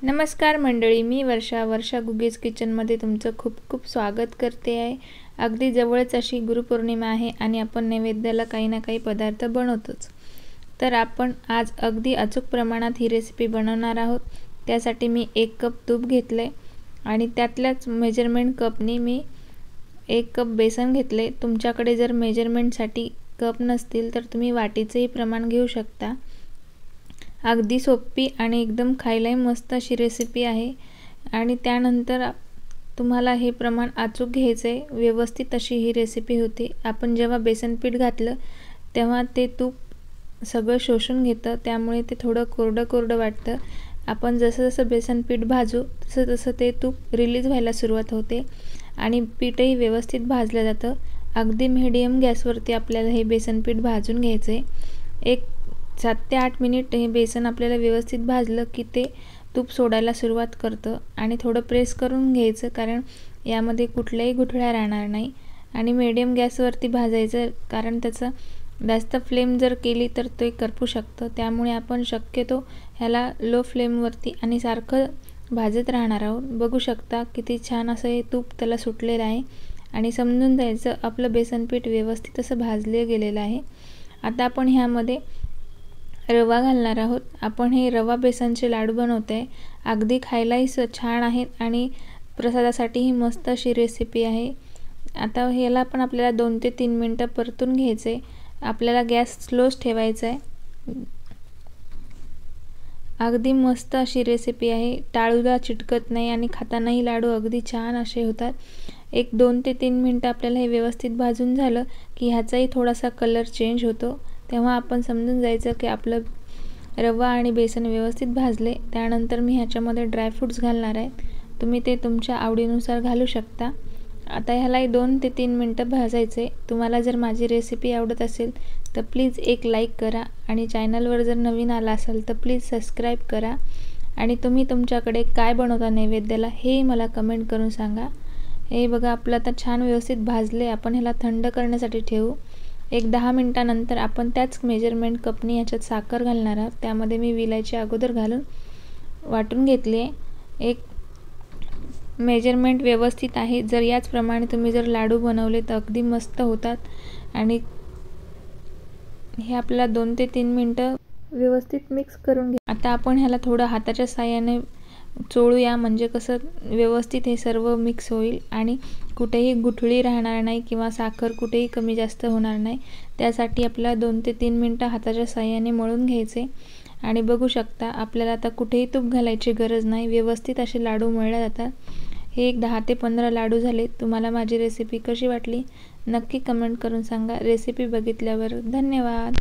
नमस्कार मंडळी, मी वर्षा गुगेज किचनमध्ये तुमचं खूप खूप स्वागत करते आहे। अगदी जवळच अशी गुरुपौर्णिमा आहे आणि आपण नैवेद्याला काही ना काही पदार्थ बनवतोच। तर आपण आज अगदी अचूक प्रमाणात ही रेसिपी बनवणार आहोत। त्यासाठी मी 1 कप तूप घेतले आणि त्यातल्याच मेजरमेंट कपनी मी 1 कप बेसन घेतले। तुमच्याकडे जर मेजरमेंटसाठी कप नसतील तर तुम्ही वाटीचेही प्रमाण घेऊ शकता। अगदी सोपी आणि एकदम खायलाही मस्त अशी रेसिपी आहे आणि त्यानंतर तुम्हाला हे प्रमाण अचूक घ्यायचे, व्यवस्थित अशी ही रेसिपी होते। आपण जेव्हा बेसन पीठ घातलं तेव्हा ते तूप सगळं शोषून घेतं, त्यामुळे ते थोडं कोरडं वाटतं। आपण जसं बेसन पीठ भाजू तसं ते तूप रिलीज व्हायला सुरुवात होते आणि पीठही व्यवस्थित भाजलं जातं। अगदी मीडियम गॅसवरती आपल्याला हे बेसन पीठ भाजून घ्यायचे। 7 ते 8 मिनिट हे बेसन आपल्याला व्यवस्थित भाजलं की ते तूप सोडायला सुरुवात करतं आणि थोडं प्रेस करून घ्यायचं, कारण यामध्ये कुठल्याही गुठळ्या राहणार नाही। आणि मीडियम गॅसवरती भाजायचं, कारण त्याचं जास्त फ्लेम जर केली तर ते करपू शकतं। त्यामुळे आपण शक्यतो ह्याला लो फ्लेमवरती आणि सारखं भाजत राहणार आहोत। बघू शकता किती छान असं हे तूप त्याला सुटलेलं आहे आणि समजून जायचं आपलं बेसन पीठ व्यवस्थित असं भाजले गेलेलं आहे। आता आपण ह्यामध्ये रवा घालणार आहोत। आपण हे रवा बेसनचे लाडू बनवते, अगदी खायलाही छान आहेत आणि प्रसादासाठी ही मस्त अशी रेसिपी आहे। आता ह्याला पण आपल्याला 2 ते 3 मिनिटं परतून घ्यायचे। आपल्याला गॅस स्लोच ठेवायचा आहे। अगदी मस्त अशी रेसिपी आहे, टाळूला चिटकत नाही आणि खातानाही लाडू अगदी छान असे होतात। 2 ते 3 मिनिटं आपल्याला हे व्यवस्थित भाजून झालं की ह्याचाही थोडासा कलर चेंज होतो, तेव्हा आपण समजून जायचं की आपलं रवा आणि बेसन व्यवस्थित भाजले। त्यानंतर मी ह्याच्यामध्ये ड्रायफ्रूट्स घालणार आहे, तुम्ही ते तुमच्या आवडीनुसार घालू शकता। आता ह्यालाही 2 ते 3 मिनिटं भाजायचे। तुम्हाला जर माझी रेसिपी आवडत असेल तर प्लीज एक लाईक करा आणि चॅनलवर जर नवीन आला असाल तर प्लीज सबस्क्राईब करा आणि तुम्ही तुमच्याकडे काय बनवता नैवेद्याला हे मला कमेंट करून सांगा। हे बघा, आपलं आता छान व्यवस्थित भाजले। आपण ह्याला थंड करण्यासाठी ठेवू। 10 मिनिटानंतर आपण त्याच मेजरमेंट कपनी ह्याच्यात साखर घालणार आहोत। त्यामध्ये मी विलायची अगोदर घालून वाटून घेतली आहे। मेजरमेंट व्यवस्थित आहे। जर याचप्रमाणे तुम्ही जर लाडू बनवले तर अगदी मस्त होतात आणि हे आपल्याला 2 ते 3 मिनिटं व्यवस्थित मिक्स करून घ्या। आता आपण ह्याला थोडं हाताच्या साहाय्याने चोळूया, म्हणजे कसं व्यवस्थित हे सर्व मिक्स होईल आणि कुठेही गुठळी राहणार नाही किंवा साखर कुठेही कमी जास्त होणार नाही। त्यासाठी आपल्याला 2 ते 3 मिनिटं हाताच्या साहाय्याने मळून घ्यायचे आणि बघू शकता आपल्याला आता कुठेही तूप घालायची गरज नाही, व्यवस्थित असे लाडू मळले जातात। हे 10 ते 15 लाडू झाले। तुम्हाला माझी रेसिपी कशी वाटली नक्की कमेंट करून सांगा। रेसिपी बघितल्यावर धन्यवाद।